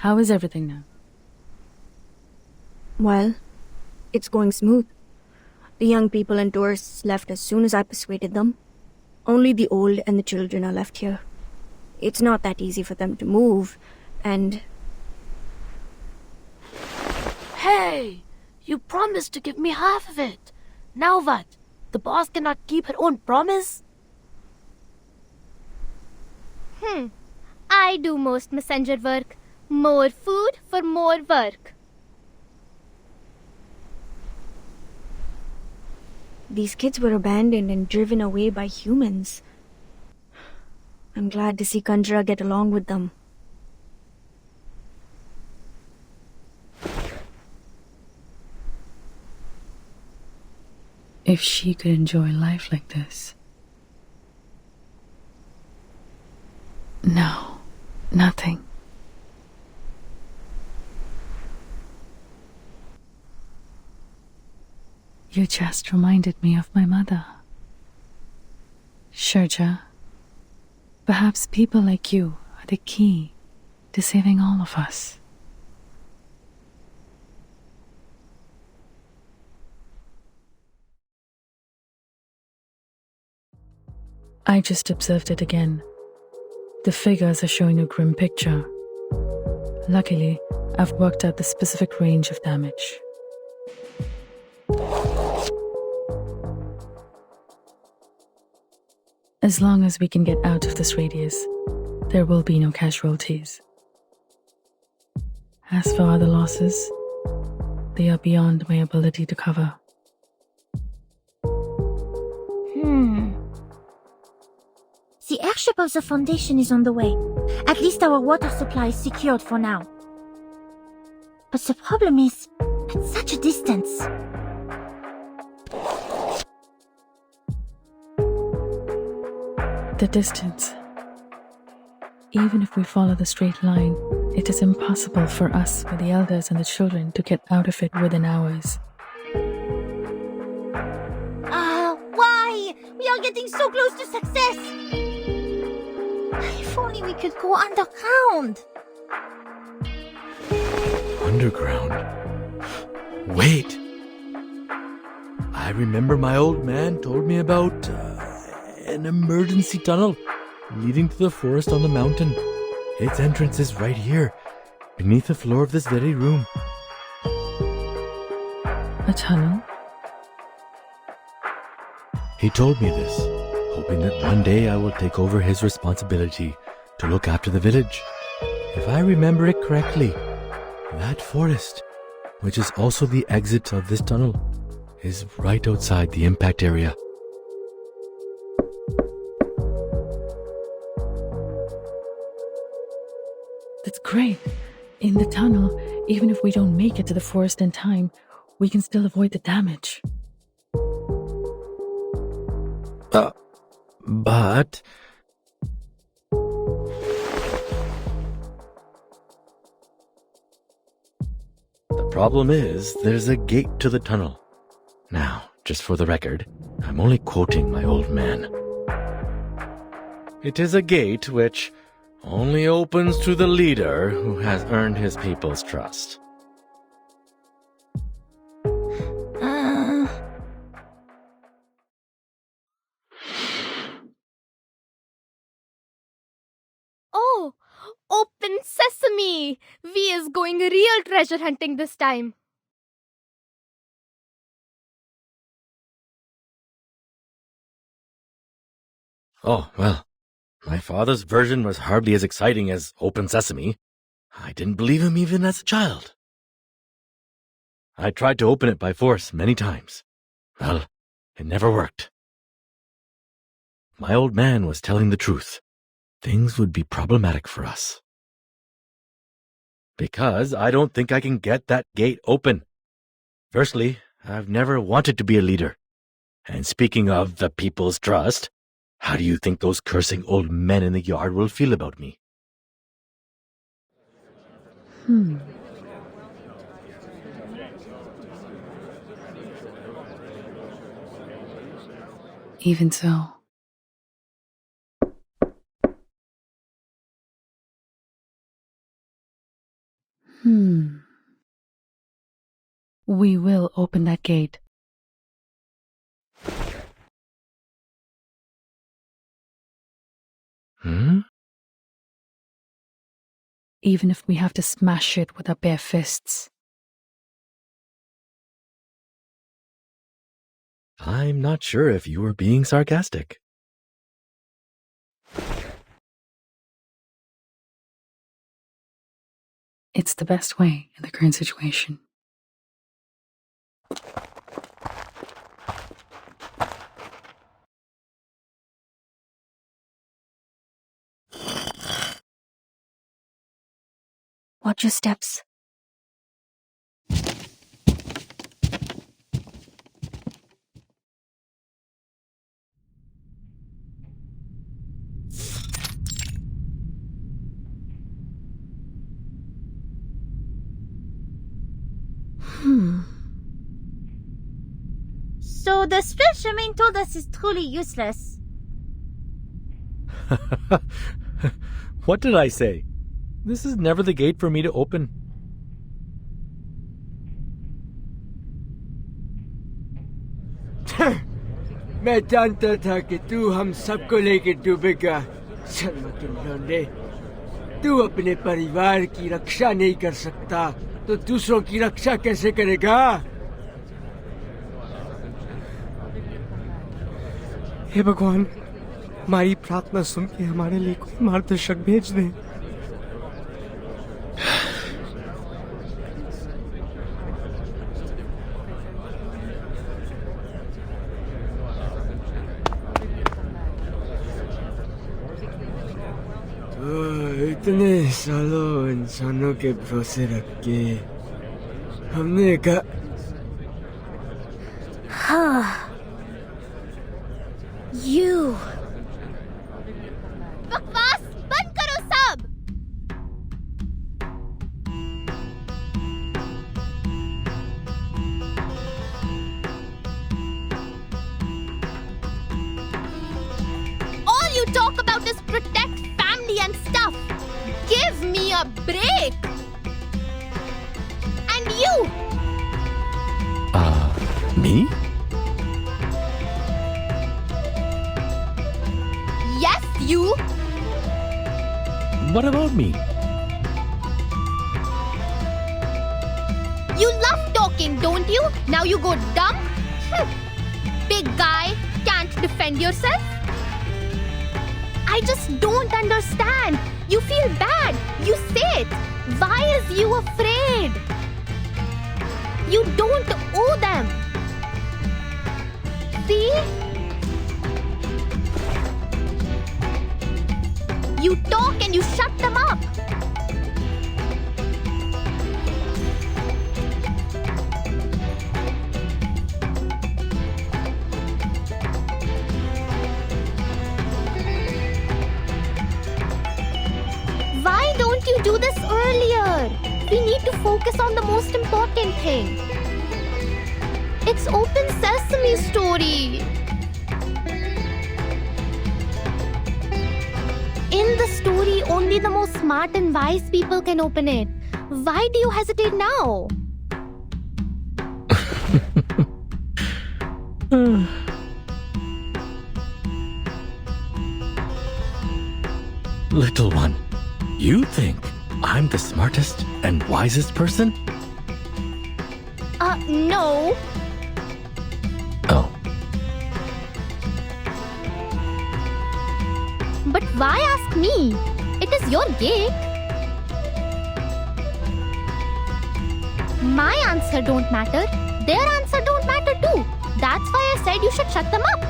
How is everything now? Well, it's going smooth. The young people and tourists left as soon as I persuaded them. Only the old and the children are left here. It's not that easy for them to move, and... Hey! You promised to give me half of it. Now what? The boss cannot keep her own promise? I do most messenger work. More food for more work. These kids were abandoned and driven away by humans. I'm glad to see Kanjra get along with them. If she could enjoy life like this. No, nothing. You just reminded me of my mother. Sharja, perhaps people like you are the key to saving all of us. I just observed it again. The figures are showing a grim picture. Luckily, I've worked out the specific range of damage. As long as we can get out of this radius, there will be no casualties. As for other losses, they are beyond my ability to cover. The airship of the Foundation is on the way. At least our water supply is secured for now. But the problem is, at such a distance. The distance. Even if we follow the straight line, it is impossible for us with the elders and the children to get out of it within hours. Why? We are getting so close to success! If only we could go underground. Underground? Wait! I remember my old man told me about an emergency tunnel leading to the forest on the mountain. Its entrance is right here, beneath the floor of this very room. A tunnel? He told me this, hoping that one day I will take over his responsibility to look after the village. If I remember it correctly, that forest, which is also the exit of this tunnel, is right outside the impact area. That's great. In the tunnel, even if we don't make it to the forest in time, we can still avoid the damage. But... the problem is, there's a gate to the tunnel. Now, just for the record, I'm only quoting my old man. It is a gate which only opens to the leader who has earned his people's trust. Oh, open sesame! We is going real treasure hunting this time. Oh, well, my father's version was hardly as exciting as Open Sesame. I didn't believe him even as a child. I tried to open it by force many times. Well, it never worked. My old man was telling the truth. Things would be problematic for us. Because I don't think I can get that gate open. Firstly, I've never wanted to be a leader. And speaking of the people's trust, how do you think those cursing old men in the yard will feel about me? Even so. We will open that gate. Even if we have to smash it with our bare fists. I'm not sure if you were being sarcastic. It's the best way in the current situation. Watch your steps. So the spell Charmaine told us is truly useless. What did I say? This is never the gate for me to open. मैं जानता था कि तू हम सबको लेके डूबेगा। शर्मा के लौंडे, तू अपने परिवार की रक्षा नहीं कर सकता तो दूसरों की रक्षा कैसे करेगा? हे भगवान, हमारी प्रार्थना सुन के हमारे लिए कोई मार्गदर्शक भेज दे। इतने सालों इंसानों के भरोसे रख के हमने कहा You. बकवास बंद करो सब। All you talk about is protect family and stuff. Give me a break. And you? Me? Yes, you. What about me? You love talking, don't you? Now you go dumb? Big guy, can't defend yourself? I just don't understand. You feel bad. You say it. Why is you afraid? You don't owe them. See? You talk and you shut them up. Why don't you do this earlier? We need to focus on the most important thing. It's open sesame story. In the story, only the most smart and wise people can open it. Why do you hesitate now? Little one, you think I'm the smartest and wisest person? No. Oh. But why ask me? It is your gate. My answer don't matter. Their answer don't matter too. That's why I said you should shut them up.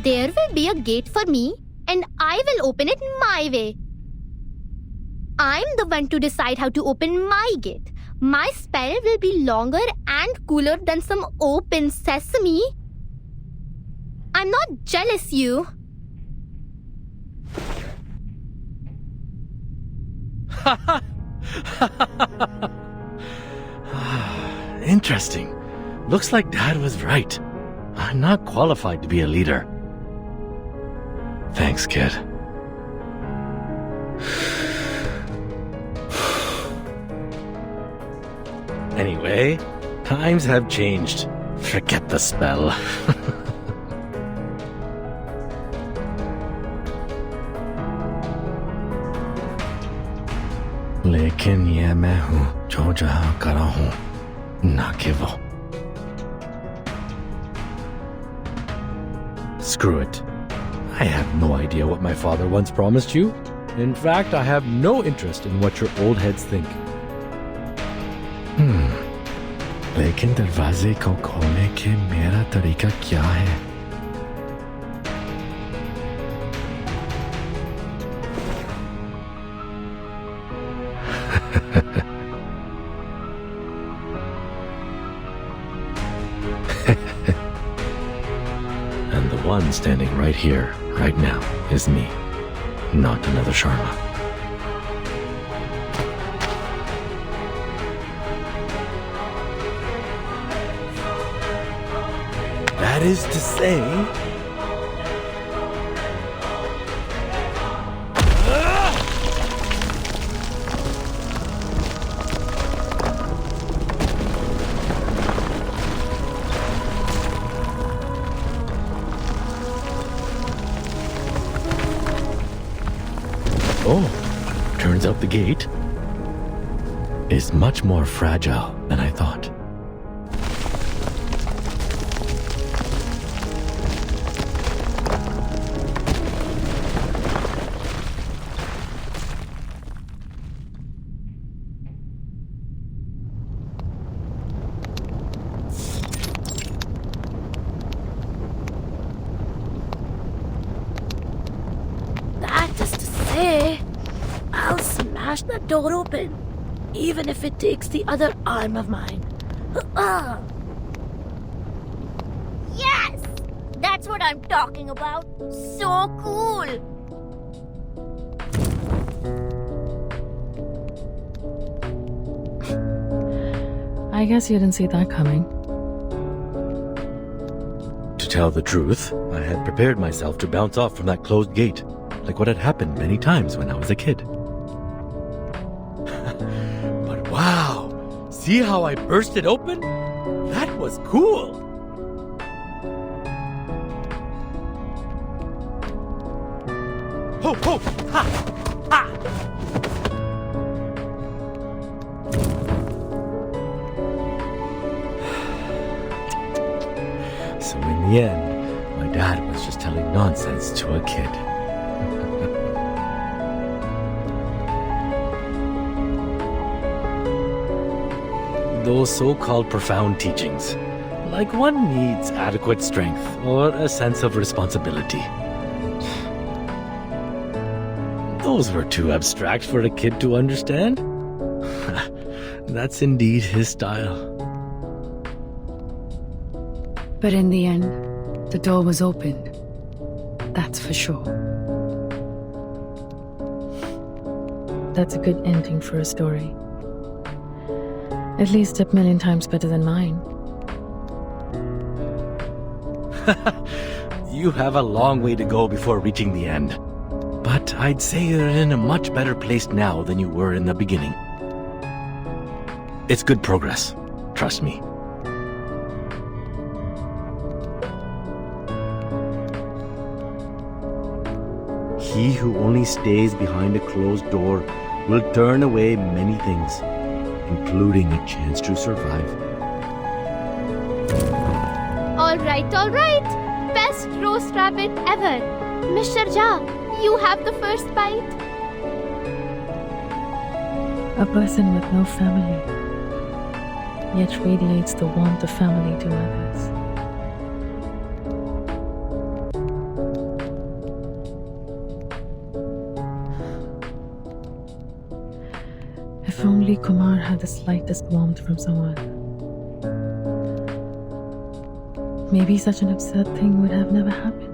There will be a gate for me and I will open it my way. I'm the one to decide how to open my gate. My spell will be longer and cooler than some open sesame. I'm not jealous, you. Interesting. Looks like Dad was right. I'm not qualified to be a leader. Thanks, kid. Anyway, times have changed. Forget the spell. लेकिन ये मैं हूँ जो जहाँ करा हूँ ना कि वो. Screw it. I have no idea what my father once promised you. In fact, I have no interest in what your old heads think. लेकिन दरवाजे को खोलने के मेरा तरीका क्या है? And the one standing right here, right now, is me, not another Sharma. That is to say... Oh, turns out the gate is much more fragile than I thought. I'll smash the door open, even if it takes the other arm of mine. Yes! That's what I'm talking about. So cool! I guess you didn't see that coming. To tell the truth, I had prepared myself to bounce off from that closed gate, like what had happened many times when I was a kid. But wow! See how I burst it open? That was cool! Ho ho! Ha! Ha! So in the end, my dad was just telling nonsense to a kid. Those so-called profound teachings, like one needs adequate strength or a sense of responsibility. Those were too abstract for a kid to understand. That's indeed his style. But in the end, the door was opened. That's for sure. That's a good ending for a story. At least a million times better than mine. You have a long way to go before reaching the end. But I'd say you're in a much better place now than you were in the beginning. It's good progress. Trust me. He who only stays behind a closed door will turn away many things, including a chance to survive. All right. Best roast rabbit ever. Mr. Jha, you have the first bite. A person with no family, yet radiates the warmth of family to others. If only Kumar had the slightest warmth from someone, maybe such an absurd thing would have never happened.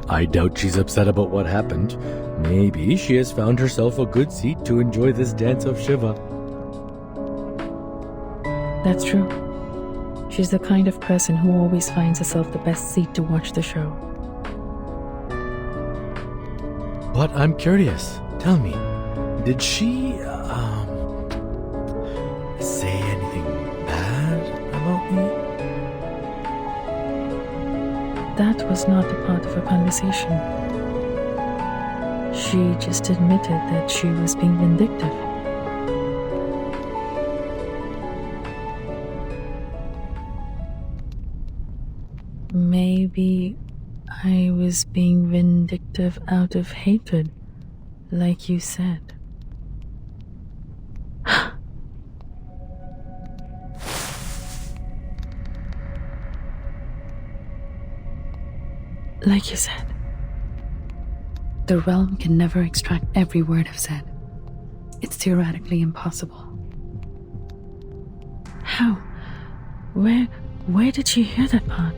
I doubt she's upset about what happened. Maybe she has found herself a good seat to enjoy this dance of Shiva. That's true. She's the kind of person who always finds herself the best seat to watch the show. But I'm curious. Tell me, did she that was not a part of a conversation. She just admitted that she was being vindictive. Maybe I was being vindictive out of hatred, like you said. Like you said, the realm can never extract every word I've said. It's theoretically impossible. How? Where did she hear that part?